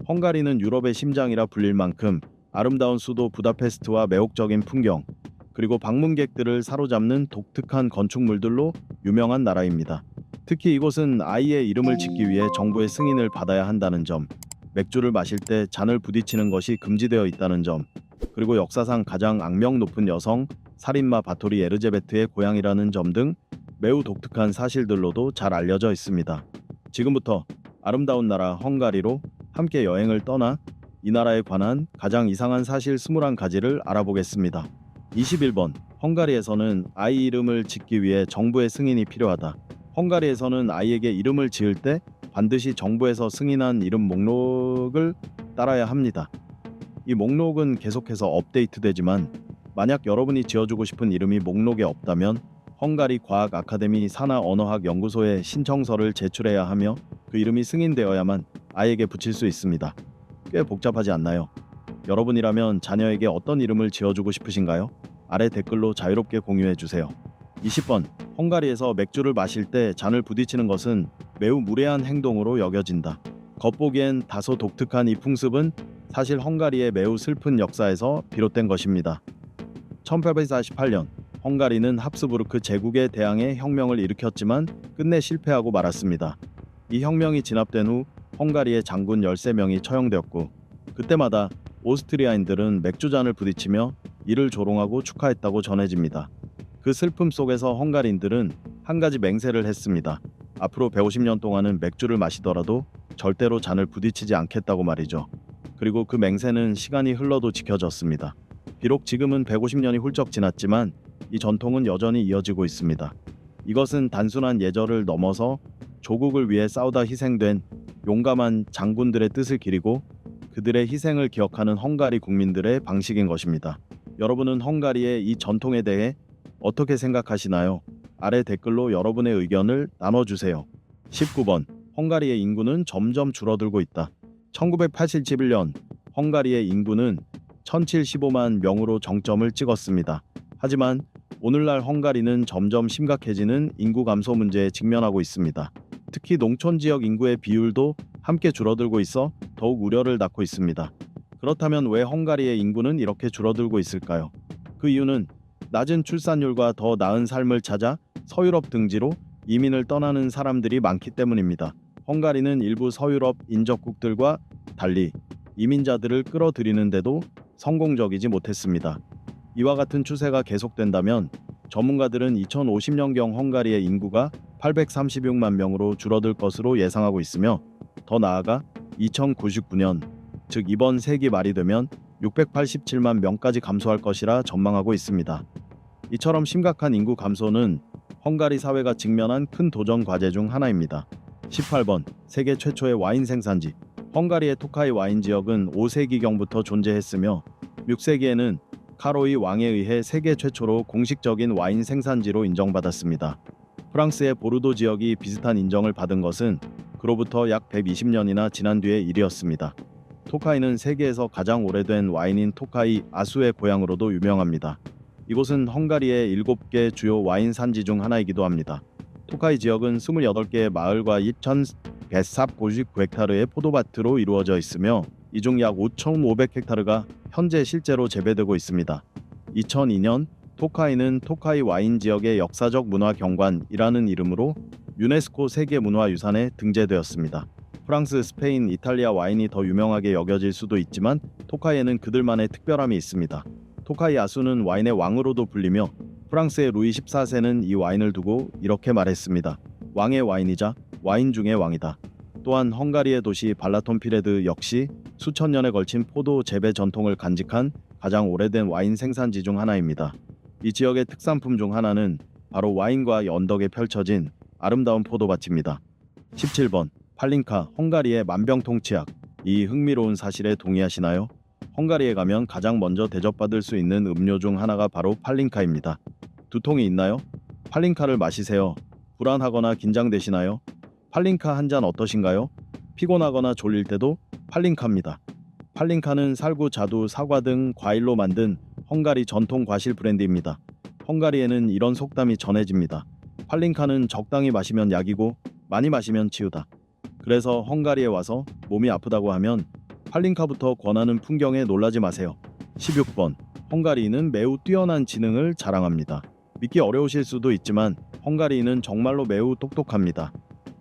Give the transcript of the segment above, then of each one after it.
헝가리는 유럽의 심장이라 불릴 만큼 아름다운 수도 부다페스트와 매혹적인 풍경, 그리고 방문객들을 사로잡는 독특한 건축물들로 유명한 나라입니다. 특히 이곳은 아이의 이름을 짓기 위해 정부의 승인을 받아야 한다는 점, 맥주를 마실 때 잔을 부딪히는 것이 금지되어 있다는 점, 그리고 역사상 가장 악명 높은 여성 살인마 바토리 에르제베트의 고향이라는 점 등 매우 독특한 사실들로도 잘 알려져 있습니다. 지금부터 아름다운 나라 헝가리로 함께 여행을 떠나 이 나라에 관한 가장 이상한 사실 21가지를 알아보겠습니다. 21번. 헝가리에서는 아이 이름을 짓기 위해 정부의 승인이 필요하다. 헝가리에서는 아이에게 이름을 지을 때 반드시 정부에서 승인한 이름 목록을 따라야 합니다. 이 목록은 계속해서 업데이트되지만 만약 여러분이 지어주고 싶은 이름이 목록에 없다면 헝가리 과학 아카데미 산하 언어학 연구소에 신청서를 제출해야 하며 그 이름이 승인되어야만 아이에게 붙일 수 있습니다. 꽤 복잡하지 않나요? 여러분이라면 자녀에게 어떤 이름을 지어주고 싶으신가요? 아래 댓글로 자유롭게 공유해주세요. 20번. 헝가리에서 맥주를 마실 때 잔을 부딪히는 것은 매우 무례한 행동으로 여겨진다. 겉보기엔 다소 독특한 이 풍습은 사실 헝가리의 매우 슬픈 역사에서 비롯된 것입니다. 1848년 헝가리는 합스부르크 제국에 대항해 혁명을 일으켰지만 끝내 실패하고 말았습니다. 이 혁명이 진압된 후 헝가리의 장군 13명이 처형되었고 그때마다 오스트리아인들은 맥주잔을 부딪히며 이를 조롱하고 축하했다고 전해집니다. 그 슬픔 속에서 헝가리인들은 한 가지 맹세를 했습니다. 앞으로 150년 동안은 맥주를 마시더라도 절대로 잔을 부딪히지 않겠다고 말이죠. 그리고 그 맹세는 시간이 흘러도 지켜졌습니다. 비록 지금은 150년이 훌쩍 지났지만 이 전통은 여전히 이어지고 있습니다. 이것은 단순한 예절을 넘어서 조국을 위해 싸우다 희생된 용감한 장군들의 뜻을 기리고 그들의 희생을 기억하는 헝가리 국민들의 방식인 것입니다. 여러분은 헝가리의 이 전통에 대해 어떻게 생각하시나요? 아래 댓글로 여러분의 의견을 나눠주세요. 19번. 헝가리의 인구는 점점 줄어들고 있다. 1987년 헝가리의 인구는 1075만 명으로 정점을 찍었습니다. 하지만 오늘날 헝가리는 점점 심각해지는 인구 감소 문제에 직면하고 있습니다. 특히 농촌 지역 인구의 비율도 함께 줄어들고 있어 더욱 우려를 낳고 있습니다. 그렇다면 왜 헝가리의 인구는 이렇게 줄어들고 있을까요? 그 이유는 낮은 출산율과 더 나은 삶을 찾아 서유럽 등지로 이민을 떠나는 사람들이 많기 때문입니다. 헝가리는 일부 서유럽 인접국들과 달리 이민자들을 끌어들이는데도 성공적이지 못했습니다. 이와 같은 추세가 계속된다면 전문가들은 2050년경 헝가리의 인구가 836만 명으로 줄어들 것으로 예상하고 있으며 더 나아가 2099년, 즉 이번 세기 말이 되면 687만 명까지 감소할 것이라 전망하고 있습니다. 이처럼 심각한 인구 감소는 헝가리 사회가 직면한 큰 도전 과제 중 하나입니다. 18번. 세계 최초의 와인 생산지. 헝가리의 토카이 와인 지역은 5세기경부터 존재했으며 6세기에는 카로이 왕에 의해 세계 최초로 공식적인 와인 생산지로 인정받았습니다. 프랑스의 보르도 지역이 비슷한 인정을 받은 것은 그로부터 약 120년이나 지난 뒤의 일이었습니다. 토카이는 세계에서 가장 오래된 와인인 토카이 아수의 고향으로도 유명합니다. 이곳은 헝가리의 7개 주요 와인 산지 중 하나이기도 합니다. 토카이 지역은 28개의 마을과 2,199헥타르의 포도밭으로 이루어져 있으며 이 중 약 5,500헥타르가 현재 실제로 재배되고 있습니다. 2002년 토카이는 토카이 와인 지역의 역사적 문화 경관이라는 이름으로 유네스코 세계문화유산에 등재되었습니다. 프랑스, 스페인, 이탈리아 와인이 더 유명하게 여겨질 수도 있지만 토카이에는 그들만의 특별함이 있습니다. 토카이 아수는 와인의 왕으로도 불리며 프랑스의 루이 14세는 이 와인을 두고 이렇게 말했습니다. 왕의 와인이자 와인 중의 왕이다. 또한 헝가리의 도시 발라톤피레드 역시 수천 년에 걸친 포도 재배 전통을 간직한 가장 오래된 와인 생산지 중 하나입니다. 이 지역의 특산품 중 하나는 바로 와인과 언덕에 펼쳐진 아름다운 포도밭입니다. 17번. 팔링카, 헝가리의 만병통치약. 이 흥미로운 사실에 동의하시나요? 헝가리에 가면 가장 먼저 대접받을 수 있는 음료 중 하나가 바로 팔링카입니다. 두통이 있나요? 팔링카를 마시세요. 불안하거나 긴장되시나요? 팔링카 한 잔 어떠신가요? 피곤하거나 졸릴 때도 팔링카입니다. 팔링카는 살구, 자두, 사과 등 과일로 만든 헝가리 전통 과실 브랜드입니다. 헝가리에는 이런 속담이 전해집니다. 팔링카는 적당히 마시면 약이고 많이 마시면 치유다. 그래서 헝가리에 와서 몸이 아프다고 하면 팔린카부터 권하는 풍경에 놀라지 마세요. 16번. 헝가리인은 매우 뛰어난 지능을 자랑합니다. 믿기 어려우실 수도 있지만 헝가리인은 정말로 매우 똑똑합니다.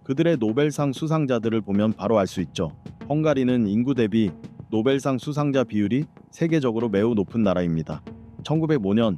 그들의 노벨상 수상자들을 보면 바로 알 수 있죠. 헝가리는 인구 대비 노벨상 수상자 비율이 세계적으로 매우 높은 나라입니다. 1905년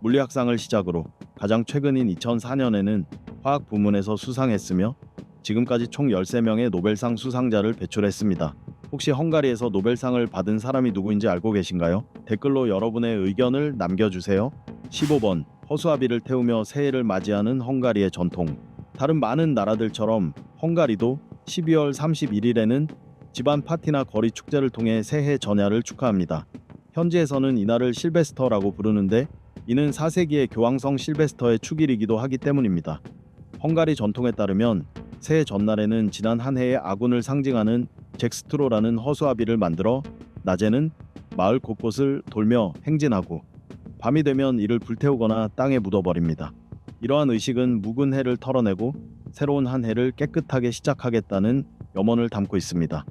물리학상을 시작으로 가장 최근인 2004년에는 화학 부문에서 수상했으며 지금까지 총 13명의 노벨상 수상자를 배출했습니다. 혹시 헝가리에서 노벨상을 받은 사람이 누구인지 알고 계신가요? 댓글로 여러분의 의견을 남겨주세요. 15번. 허수아비를 태우며 새해를 맞이하는 헝가리의 전통. 다른 많은 나라들처럼 헝가리도 12월 31일에는 집안 파티나 거리 축제를 통해 새해 전야를 축하합니다. 현지에서는 이날을 실베스터라고 부르는데 이는 4세기의 교황성 실베스터의 축일이기도 하기 때문입니다. 헝가리 전통에 따르면 새해 전날에는 지난 한 해의 아군을 상징하는 잭스트로라는 허수아비를 만들어 낮에는 마을 곳곳을 돌며 행진하고 밤이 되면 이를 불태우거나 땅에 묻어버립니다. 이러한 의식은 묵은 해를 털어내고 새로운 한 해를 깨끗하게 시작하겠다는 염원을 담고 있습니다.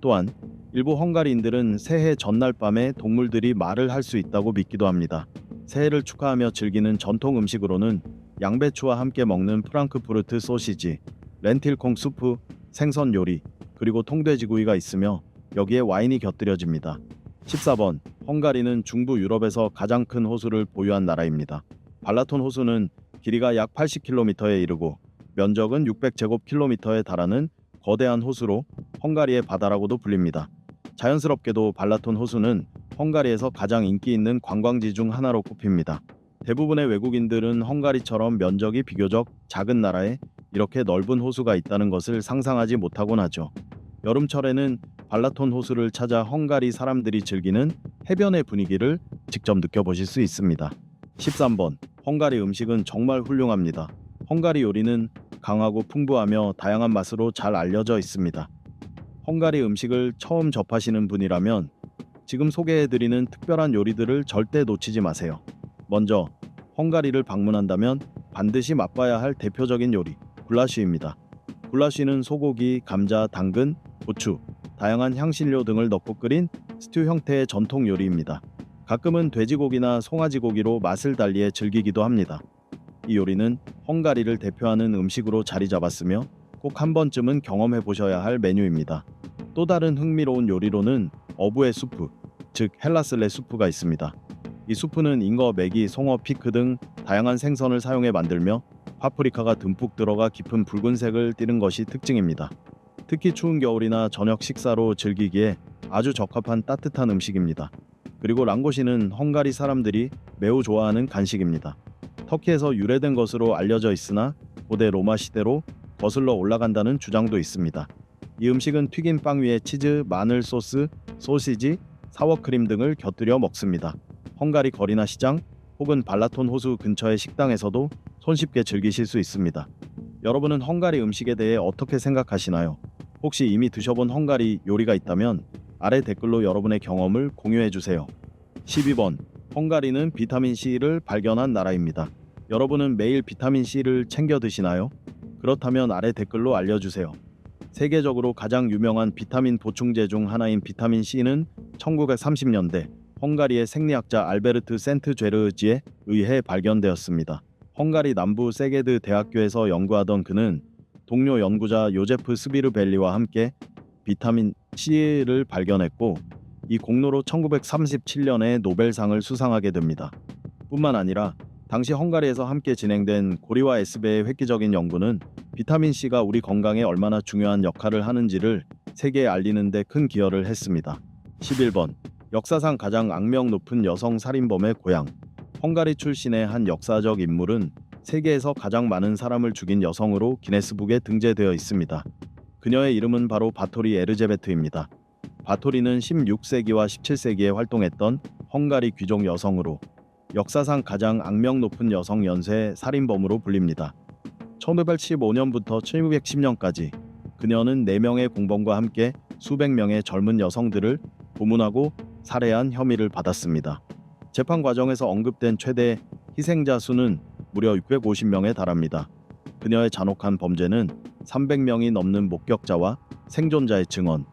또한 일부 헝가리인들은 새해 전날 밤에 동물들이 말을 할 수 있다고 믿기도 합니다. 새해를 축하하며 즐기는 전통 음식으로는 양배추와 함께 먹는 프랑크푸르트 소시지, 렌틸콩 수프, 생선 요리, 그리고 통돼지구이가 있으며 여기에 와인이 곁들여집니다. 14번. 헝가리는 중부 유럽에서 가장 큰 호수를 보유한 나라입니다. 발라톤 호수는 길이가 약 80km에 이르고 면적은 600제곱킬로미터에 달하는 거대한 호수로 헝가리의 바다라고도 불립니다. 자연스럽게도 발라톤 호수는 헝가리에서 가장 인기 있는 관광지 중 하나로 꼽힙니다. 대부분의 외국인들은 헝가리처럼 면적이 비교적 작은 나라에 이렇게 넓은 호수가 있다는 것을 상상하지 못하곤 하죠. 여름철에는 발라톤 호수를 찾아 헝가리 사람들이 즐기는 해변의 분위기를 직접 느껴보실 수 있습니다. 13번. 헝가리 음식은 정말 훌륭합니다. 헝가리 요리는 강하고 풍부하며 다양한 맛으로 잘 알려져 있습니다. 헝가리 음식을 처음 접하시는 분이라면 지금 소개해드리는 특별한 요리들을 절대 놓치지 마세요. 먼저 헝가리를 방문한다면 반드시 맛봐야 할 대표적인 요리 굴라쉬입니다. 굴라쉬는 소고기, 감자, 당근, 고추, 다양한 향신료 등을 넣고 끓인 스튜 형태의 전통 요리입니다. 가끔은 돼지고기나 송아지고기로 맛을 달리해 즐기기도 합니다. 이 요리는 헝가리를 대표하는 음식으로 자리 잡았으며 꼭 한 번쯤은 경험해 보셔야 할 메뉴입니다. 또 다른 흥미로운 요리로는 어부의 수프, 즉 헬라슬레 수프가 있습니다. 이 수프는 잉어, 메기, 송어, 피크 등 다양한 생선을 사용해 만들며 파프리카가 듬뿍 들어가 깊은 붉은색을 띠는 것이 특징입니다. 특히 추운 겨울이나 저녁 식사로 즐기기에 아주 적합한 따뜻한 음식입니다. 그리고 랑고시는 헝가리 사람들이 매우 좋아하는 간식입니다. 터키에서 유래된 것으로 알려져 있으나 고대 로마 시대로 거슬러 올라간다는 주장도 있습니다. 이 음식은 튀긴 빵 위에 치즈, 마늘 소스, 소시지, 사워크림 등을 곁들여 먹습니다. 헝가리 거리나 시장 혹은 발라톤 호수 근처의 식당에서도 손쉽게 즐기실 수 있습니다. 여러분은 헝가리 음식에 대해 어떻게 생각하시나요? 혹시 이미 드셔본 헝가리 요리가 있다면 아래 댓글로 여러분의 경험을 공유해주세요. 12번. 헝가리는 비타민C를 발견한 나라입니다. 여러분은 매일 비타민C를 챙겨 드시나요? 그렇다면 아래 댓글로 알려주세요. 세계적으로 가장 유명한 비타민 보충제 중 하나인 비타민C는 1930년대 헝가리의 생리학자 알베르트 센트죄르지에 의해 발견되었습니다. 헝가리 남부 세게드 대학교에서 연구하던 그는 동료 연구자 요제프 스비르벨리와 함께 비타민 C를 발견했고 이 공로로 1937년에 노벨상을 수상하게 됩니다. 뿐만 아니라 당시 헝가리에서 함께 진행된 고리와 에스베의 획기적인 연구는 비타민 C가 우리 건강에 얼마나 중요한 역할을 하는지를 세계에 알리는 데 큰 기여를 했습니다. 11번. 역사상 가장 악명 높은 여성 살인범의 고향. 헝가리 출신의 한 역사적 인물은 세계에서 가장 많은 사람을 죽인 여성으로 기네스북에 등재되어 있습니다. 그녀의 이름은 바로 바토리 에르제베트입니다. 바토리는 16세기와 17세기에 활동했던 헝가리 귀족 여성으로 역사상 가장 악명 높은 여성 연쇄 살인범으로 불립니다. 1915년부터 1910년까지 그녀는 4명의 공범과 함께 수백 명의 젊은 여성들을 고문하고 살해한 혐의를 받았습니다. 재판 과정에서 언급된 최대 희생자 수는 무려 650명에 달합니다. 그녀의 잔혹한 범죄는 300명이 넘는 목격자와 생존자의 증언,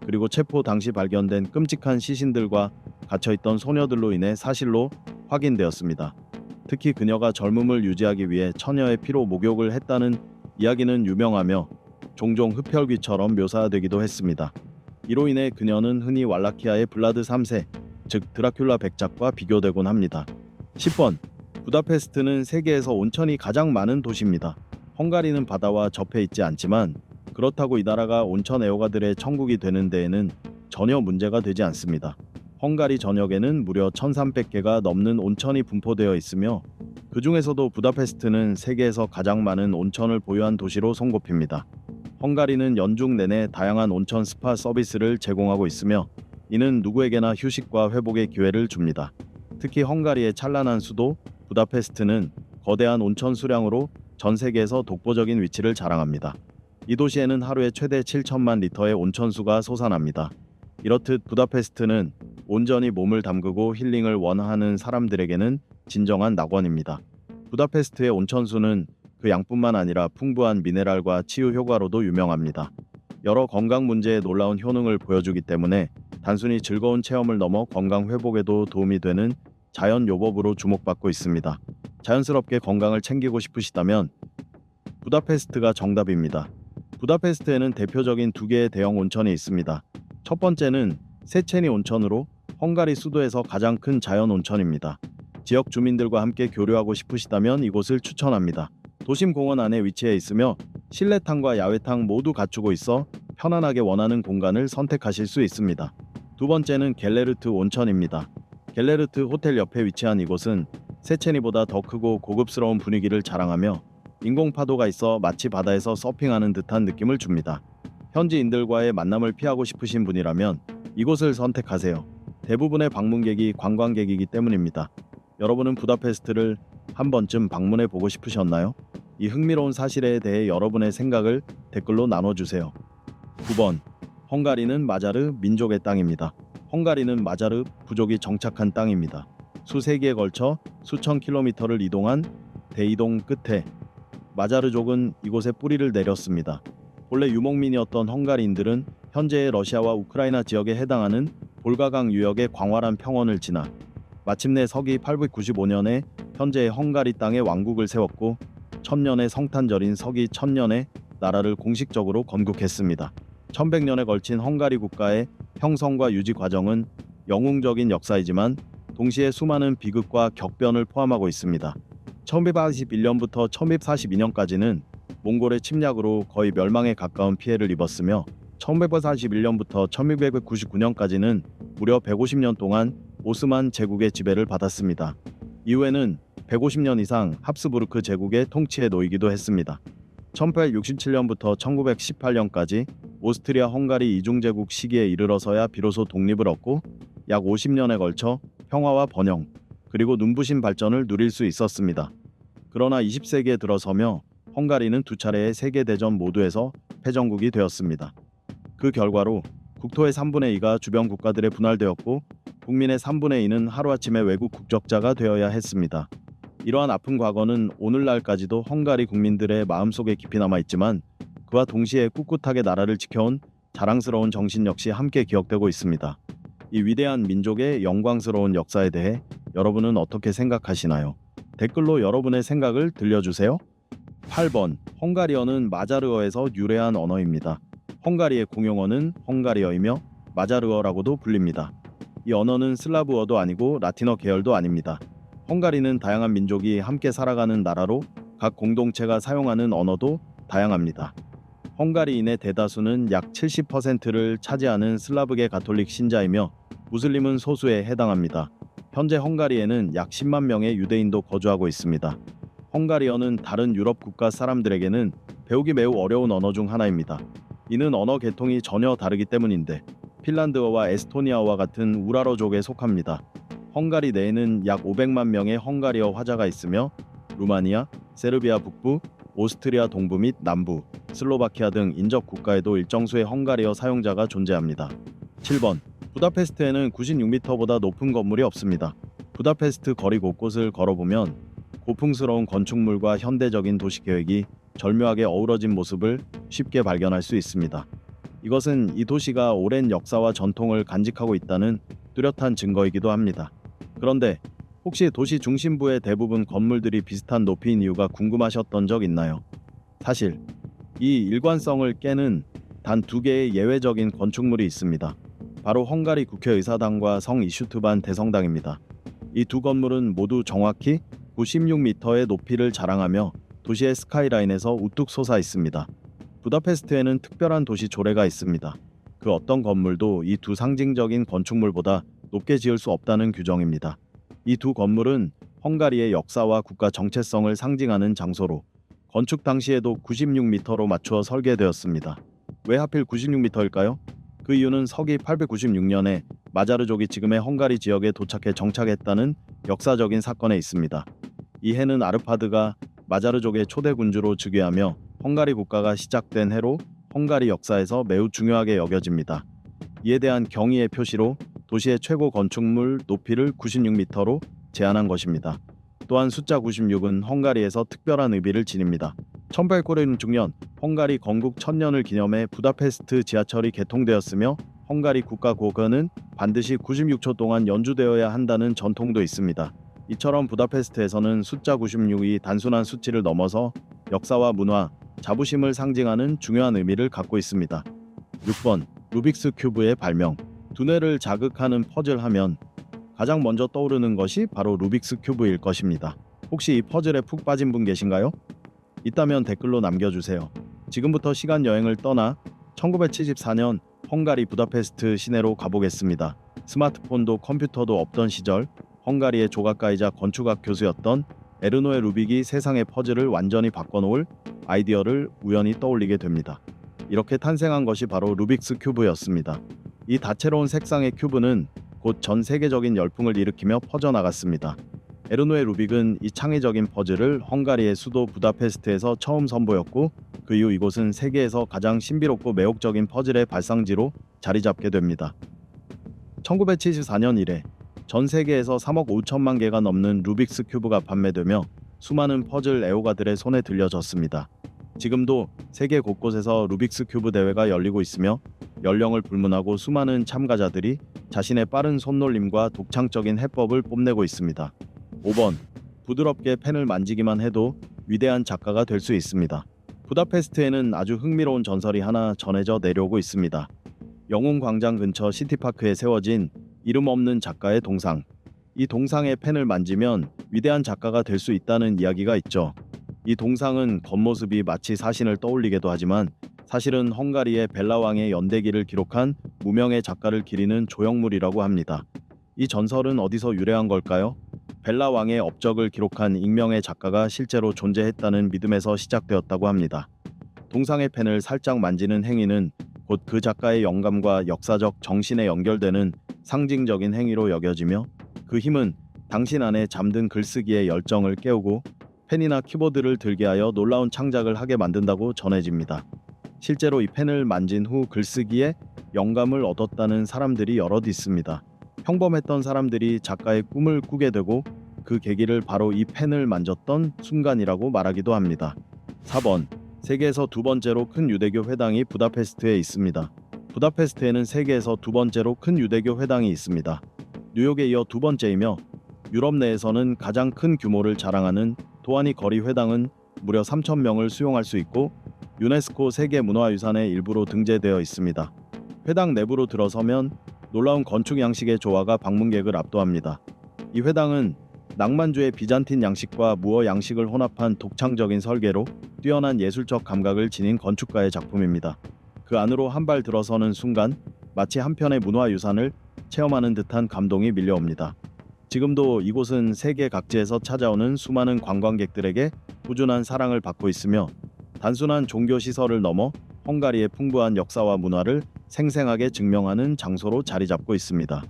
그리고 체포 당시 발견된 끔찍한 시신들과 갇혀있던 소녀들로 인해 사실로 확인되었습니다. 특히 그녀가 젊음을 유지하기 위해 처녀의 피로 목욕을 했다는 이야기는 유명하며 종종 흡혈귀처럼 묘사되기도 했습니다. 이로 인해 그녀는 흔히 왈라키아의 블라드 3세, 즉 드라큘라 백작과 비교되곤 합니다. 10번. 부다페스트는 세계에서 온천이 가장 많은 도시입니다. 헝가리는 바다와 접해 있지 않지만 그렇다고 이 나라가 온천 애호가들의 천국이 되는 데에는 전혀 문제가 되지 않습니다. 헝가리 전역에는 무려 1300개가 넘는 온천이 분포되어 있으며 그 중에서도 부다페스트는 세계에서 가장 많은 온천을 보유한 도시로 손꼽힙니다. 헝가리는 연중 내내 다양한 온천 스파 서비스를 제공하고 있으며 이는 누구에게나 휴식과 회복의 기회를 줍니다. 특히 헝가리의 찬란한 수도 부다페스트는 거대한 온천 수량으로 전 세계에서 독보적인 위치를 자랑합니다. 이 도시에는 하루에 최대 7천만 리터의 온천수가 솟아납니다. 이렇듯 부다페스트는 온전히 몸을 담그고 힐링을 원하는 사람들에게는 진정한 낙원입니다. 부다페스트의 온천수는 그 양뿐만 아니라 풍부한 미네랄과 치유 효과로도 유명합니다. 여러 건강 문제에 놀라운 효능을 보여주기 때문에 단순히 즐거운 체험을 넘어 건강 회복에도 도움이 되는 자연 요법으로 주목받고 있습니다. 자연스럽게 건강을 챙기고 싶으시다면 부다페스트가 정답입니다. 부다페스트에는 대표적인 두 개의 대형 온천이 있습니다. 첫 번째는 세체니 온천으로 헝가리 수도에서 가장 큰 자연 온천입니다. 지역 주민들과 함께 교류하고 싶으시다면 이곳을 추천합니다. 도심 공원 안에 위치해 있으며 실내탕과 야외탕 모두 갖추고 있어 편안하게 원하는 공간을 선택하실 수 있습니다. 두 번째는 겔레르트 온천입니다. 겔레르트 호텔 옆에 위치한 이곳은 세체니보다 더 크고 고급스러운 분위기를 자랑하며 인공 파도가 있어 마치 바다에서 서핑하는 듯한 느낌을 줍니다. 현지인들과의 만남을 피하고 싶으신 분이라면 이곳을 선택하세요. 대부분의 방문객이 관광객이기 때문입니다. 여러분은 부다페스트를 한 번쯤 방문해 보고 싶으셨나요? 이 흥미로운 사실에 대해 여러분의 생각을 댓글로 나눠주세요. 9번. 헝가리는 마자르 민족의 땅입니다. 헝가리는 마자르 부족이 정착한 땅입니다. 수세기에 걸쳐 수천 킬로미터를 이동한 대이동 끝에 마자르족은 이곳에 뿌리를 내렸습니다. 본래 유목민이었던 헝가리인들은 현재의 러시아와 우크라이나 지역에 해당하는 볼가강 유역의 광활한 평원을 지나 마침내 서기 895년에 현재의 헝가리 땅에 왕국을 세웠고 1000년의 성탄절인 서기 1000년에 나라를 공식적으로 건국했습니다. 1100년에 걸친 헝가리 국가의 형성과 유지 과정은 영웅적인 역사이지만 동시에 수많은 비극과 격변을 포함하고 있습니다. 1141년부터 1142년까지는 몽골의 침략으로 거의 멸망에 가까운 피해를 입었으며 1141년부터 1699년까지는 무려 150년 동안 오스만 제국의 지배를 받았습니다. 이후에는 150년 이상 합스부르크 제국의 통치에 놓이기도 했습니다. 1867년부터 1918년까지 오스트리아 헝가리 이중제국 시기에 이르러서야 비로소 독립을 얻고 약 50년에 걸쳐 평화와 번영 그리고 눈부신 발전을 누릴 수 있었습니다. 그러나 20세기에 들어서며 헝가리는 두 차례의 세계대전 모두에서 패전국이 되었습니다. 그 결과로 국토의 3분의 2가 주변 국가들에 분할되었고 국민의 3분의 2는 하루아침에 외국 국적자가 되어야 했습니다. 이러한 아픈 과거는 오늘날까지도 헝가리 국민들의 마음속에 깊이 남아있지만 그와 동시에 꿋꿋하게 나라를 지켜온 자랑스러운 정신 역시 함께 기억되고 있습니다. 이 위대한 민족의 영광스러운 역사에 대해 여러분은 어떻게 생각하시나요? 댓글로 여러분의 생각을 들려주세요. 8번. 헝가리어는 마자르어에서 유래한 언어입니다. 헝가리의 공용어는 헝가리어이며 마자르어라고도 불립니다. 이 언어는 슬라브어도 아니고 라틴어 계열도 아닙니다. 헝가리는 다양한 민족이 함께 살아가는 나라로 각 공동체가 사용하는 언어도 다양합니다. 헝가리인의 대다수는 약 70%를 차지하는 슬라브계 가톨릭 신자이며 무슬림은 소수에 해당합니다. 현재 헝가리에는 약 10만 명의 유대인도 거주하고 있습니다. 헝가리어는 다른 유럽 국가 사람들에게는 배우기 매우 어려운 언어 중 하나입니다. 이는 언어 계통이 전혀 다르기 때문인데 핀란드어와 에스토니아어와 같은 우라러족에 속합니다. 헝가리 내에는 약 500만 명의 헝가리어 화자가 있으며 루마니아, 세르비아 북부, 오스트리아 동부 및 남부, 슬로바키아 등 인접 국가에도 일정 수의 헝가리어 사용자가 존재합니다. 7번. 부다페스트에는 96m보다 높은 건물이 없습니다. 부다페스트 거리 곳곳을 걸어보면 고풍스러운 건축물과 현대적인 도시계획이 절묘하게 어우러진 모습을 쉽게 발견할 수 있습니다. 이것은 이 도시가 오랜 역사와 전통을 간직하고 있다는 뚜렷한 증거이기도 합니다. 그런데 혹시 도시 중심부의 대부분 건물들이 비슷한 높이인 이유가 궁금하셨던 적 있나요? 사실 이 일관성을 깨는 단 두 개의 예외적인 건축물이 있습니다. 바로 헝가리 국회의사당과 성 이슈트반 대성당입니다. 이 두 건물은 모두 정확히 96m의 높이를 자랑하며 도시의 스카이라인에서 우뚝 솟아 있습니다. 부다페스트에는 특별한 도시 조례가 있습니다. 그 어떤 건물도 이 두 상징적인 건축물보다 높게 지을 수 없다는 규정입니다. 이 두 건물은 헝가리의 역사와 국가 정체성을 상징하는 장소로 건축 당시에도 96m로 맞추어 설계되었습니다. 왜 하필 96m일까요? 그 이유는 서기 896년에 마자르족이 지금의 헝가리 지역에 도착해 정착했다는 역사적인 사건에 있습니다. 이 해는 아르파드가 마자르족의 초대 군주로 즉위하며 헝가리 국가가 시작된 해로 헝가리 역사에서 매우 중요하게 여겨집니다. 이에 대한 경의의 표시로 도시의 최고 건축물 높이를 96m로 제한한 것입니다. 또한 숫자 96은 헝가리에서 특별한 의미를 지닙니다. 1896년 헝가리 건국 1000년을 기념해 부다페스트 지하철이 개통되었으며 헝가리 국가국어는 반드시 96초 동안 연주되어야 한다는 전통도 있습니다. 이처럼 부다페스트에서는 숫자 96이 단순한 수치를 넘어서 역사와 문화, 자부심을 상징하는 중요한 의미를 갖고 있습니다. 6번 루빅스 큐브의 발명. 두뇌를 자극하는 퍼즐 하면 가장 먼저 떠오르는 것이 바로 루빅스 큐브일 것입니다. 혹시 이 퍼즐에 푹 빠진 분 계신가요? 있다면 댓글로 남겨주세요. 지금부터 시간 여행을 떠나 1974년 헝가리 부다페스트 시내로 가보겠습니다. 스마트폰도 컴퓨터도 없던 시절 헝가리의 조각가이자 건축학 교수였던 에르노의 루빅이 세상의 퍼즐을 완전히 바꿔놓을 아이디어를 우연히 떠올리게 됩니다. 이렇게 탄생한 것이 바로 루빅스 큐브였습니다. 이 다채로운 색상의 큐브는 곧 전 세계적인 열풍을 일으키며 퍼져나갔습니다. 에르노의 루빅은 이 창의적인 퍼즐을 헝가리의 수도 부다페스트에서 처음 선보였고 그 이후 이곳은 세계에서 가장 신비롭고 매혹적인 퍼즐의 발상지로 자리 잡게 됩니다. 1974년 이래 전 세계에서 3억 5천만 개가 넘는 루빅스 큐브가 판매되며 수많은 퍼즐 애호가들의 손에 들려졌습니다. 지금도 세계 곳곳에서 루빅스 큐브 대회가 열리고 있으며 연령을 불문하고 수많은 참가자들이 자신의 빠른 손놀림과 독창적인 해법을 뽐내고 있습니다. 5번 부드럽게 펜을 만지기만 해도 위대한 작가가 될 수 있습니다. 부다페스트에는 아주 흥미로운 전설이 하나 전해져 내려오고 있습니다. 영웅 광장 근처 시티파크에 세워진 이름 없는 작가의 동상. 이 동상의 펜을 만지면 위대한 작가가 될 수 있다는 이야기가 있죠. 이 동상은 겉모습이 마치 사신을 떠올리게도 하지만 사실은 헝가리의 벨라 왕의 연대기를 기록한 무명의 작가를 기리는 조형물이라고 합니다. 이 전설은 어디서 유래한 걸까요? 벨라 왕의 업적을 기록한 익명의 작가가 실제로 존재했다는 믿음에서 시작되었다고 합니다. 동상의 펜을 살짝 만지는 행위는 곧 그 작가의 영감과 역사적 정신에 연결되는 상징적인 행위로 여겨지며 그 힘은 당신 안에 잠든 글쓰기의 열정을 깨우고 펜이나 키보드를 들게 하여 놀라운 창작을 하게 만든다고 전해집니다. 실제로 이 펜을 만진 후 글쓰기에 영감을 얻었다는 사람들이 여럿 있습니다. 평범했던 사람들이 작가의 꿈을 꾸게 되고 그 계기를 바로 이 펜을 만졌던 순간이라고 말하기도 합니다. 4번 세계에서 두 번째로 큰 유대교 회당이 부다페스트에 있습니다. 부다페스트에는 세계에서 두 번째로 큰 유대교 회당이 있습니다. 뉴욕에 이어 두 번째이며 유럽 내에서는 가장 큰 규모를 자랑하는 도하니 거리 회당은 무려 3,000명을 수용할 수 있고 유네스코 세계문화유산의 일부로 등재되어 있습니다. 회당 내부로 들어서면 놀라운 건축 양식의 조화가 방문객을 압도합니다. 이 회당은 낭만주의 비잔틴 양식과 무어 양식을 혼합한 독창적인 설계로 뛰어난 예술적 감각을 지닌 건축가의 작품입니다. 그 안으로 한 발 들어서는 순간 마치 한편의 문화유산을 체험하는 듯한 감동이 밀려옵니다. 지금도 이곳은 세계 각지에서 찾아오는 수많은 관광객들에게 꾸준한 사랑을 받고 있으며 단순한 종교 시설을 넘어 헝가리의 풍부한 역사와 문화를 생생하게 증명하는 장소로 자리 잡고 있습니다.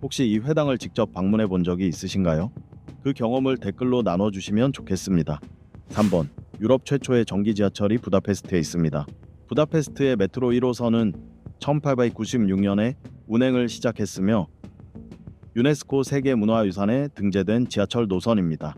혹시 이 회당을 직접 방문해 본 적이 있으신가요? 그 경험을 댓글로 나눠주시면 좋겠습니다. 3번 유럽 최초의 전기 지하철이 부다페스트에 있습니다. 부다페스트의 메트로 1호선은 1896년에 운행을 시작했으며 유네스코 세계문화유산에 등재된 지하철 노선입니다.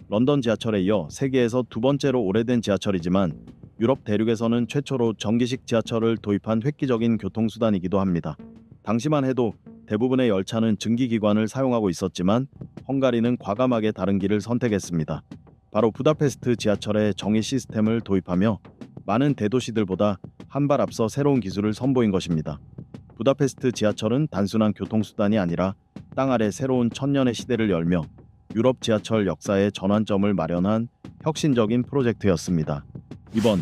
런던 지하철에 이어 세계에서 두 번째로 오래된 지하철이지만 유럽 대륙에서는 최초로 전기식 지하철을 도입한 획기적인 교통수단이기도 합니다. 당시만 해도 대부분의 열차는 증기기관을 사용하고 있었지만 헝가리는 과감하게 다른 길을 선택했습니다. 바로 부다페스트 지하철의 정의 시스템을 도입하며 많은 대도시들보다 한 발 앞서 새로운 기술을 선보인 것입니다. 부다페스트 지하철은 단순한 교통수단이 아니라 땅 아래 새로운 천년의 시대를 열며 유럽 지하철 역사의 전환점을 마련한 혁신적인 프로젝트였습니다. 이번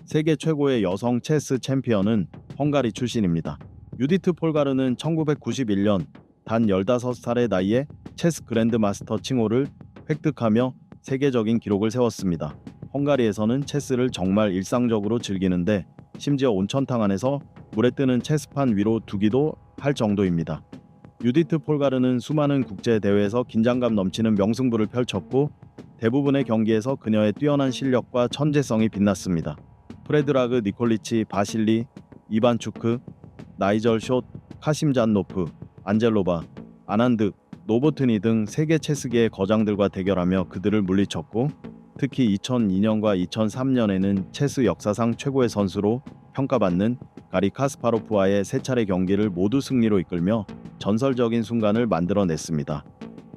세계 최고의 여성 체스 챔피언은 헝가리 출신입니다. 유디트 폴가르는 1991년 단 15살의 나이에 체스 그랜드마스터 칭호를 획득하며 세계적인 기록을 세웠습니다. 헝가리에서는 체스를 정말 일상적으로 즐기는데 심지어 온천탕 안에서 물에 뜨는 체스판 위로 두기도 할 정도입니다. 유디트 폴가르는 수많은 국제 대회에서 긴장감 넘치는 명승부를 펼쳤고 대부분의 경기에서 그녀의 뛰어난 실력과 천재성이 빛났습니다. 프레드라그 니콜리치 바실리, 이반추크, 나이절 숏, 카심 잔노프, 안젤로바, 아난드, 노보트니 등 세계 체스계의 거장들과 대결하며 그들을 물리쳤고 특히 2002년과 2003년에는 체스 역사상 최고의 선수로 평가받는 가리 카스파로프와의 세 차례 경기를 모두 승리로 이끌며 전설적인 순간을 만들어냈습니다.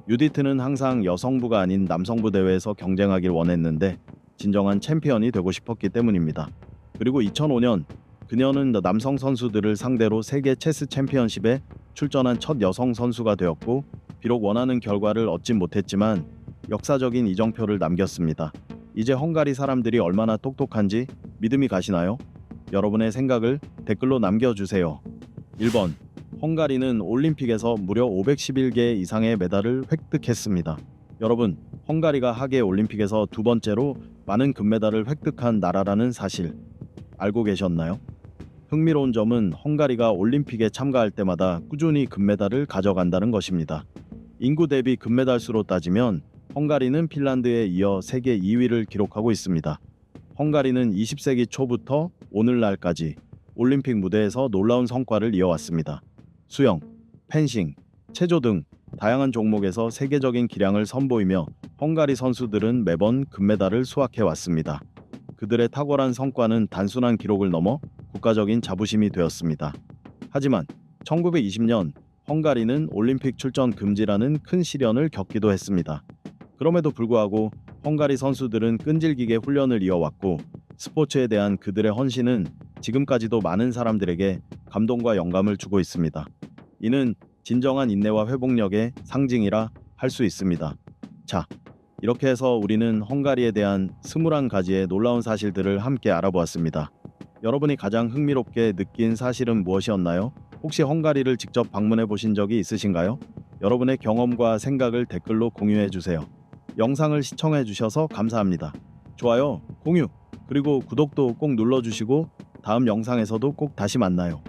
유디트는 항상 여성부가 아닌 남성부 대회에서 경쟁하길 원했는데 진정한 챔피언이 되고 싶었기 때문입니다. 그리고 2005년 그녀는 남성 선수들을 상대로 세계 체스 챔피언십에 출전한 첫 여성 선수가 되었고 비록 원하는 결과를 얻진 못했지만 역사적인 이정표를 남겼습니다. 이제 헝가리 사람들이 얼마나 똑똑한지 믿음이 가시나요? 여러분의 생각을 댓글로 남겨주세요. 1번 헝가리는 올림픽에서 무려 511개 이상의 메달을 획득했습니다. 여러분, 헝가리가 하계 올림픽에서 두 번째로 많은 금메달을 획득한 나라라는 사실 알고 계셨나요? 흥미로운 점은 헝가리가 올림픽에 참가할 때마다 꾸준히 금메달을 가져간다는 것입니다. 인구 대비 금메달 수로 따지면 헝가리는 핀란드에 이어 세계 2위를 기록하고 있습니다. 헝가리는 20세기 초부터 오늘날까지 올림픽 무대에서 놀라운 성과를 이어왔습니다. 수영, 펜싱, 체조 등 다양한 종목에서 세계적인 기량을 선보이며 헝가리 선수들은 매번 금메달을 수확해왔습니다. 그들의 탁월한 성과는 단순한 기록을 넘어 국가적인 자부심이 되었습니다. 하지만 1920년 헝가리는 올림픽 출전 금지라는 큰 시련을 겪기도 했습니다. 그럼에도 불구하고 헝가리 선수들은 끈질기게 훈련을 이어왔고 스포츠에 대한 그들의 헌신은 지금까지도 많은 사람들에게 감동과 영감을 주고 있습니다. 이는 진정한 인내와 회복력의 상징이라 할 수 있습니다. 자, 이렇게 해서 우리는 헝가리에 대한 21가지의 놀라운 사실들을 함께 알아보았습니다. 여러분이 가장 흥미롭게 느낀 사실은 무엇이었나요? 혹시 헝가리를 직접 방문해 보신 적이 있으신가요? 여러분의 경험과 생각을 댓글로 공유해 주세요. 영상을 시청해 주셔서 감사합니다. 좋아요, 공유, 그리고 구독도 꼭 눌러주시고 다음 영상에서도 꼭 다시 만나요.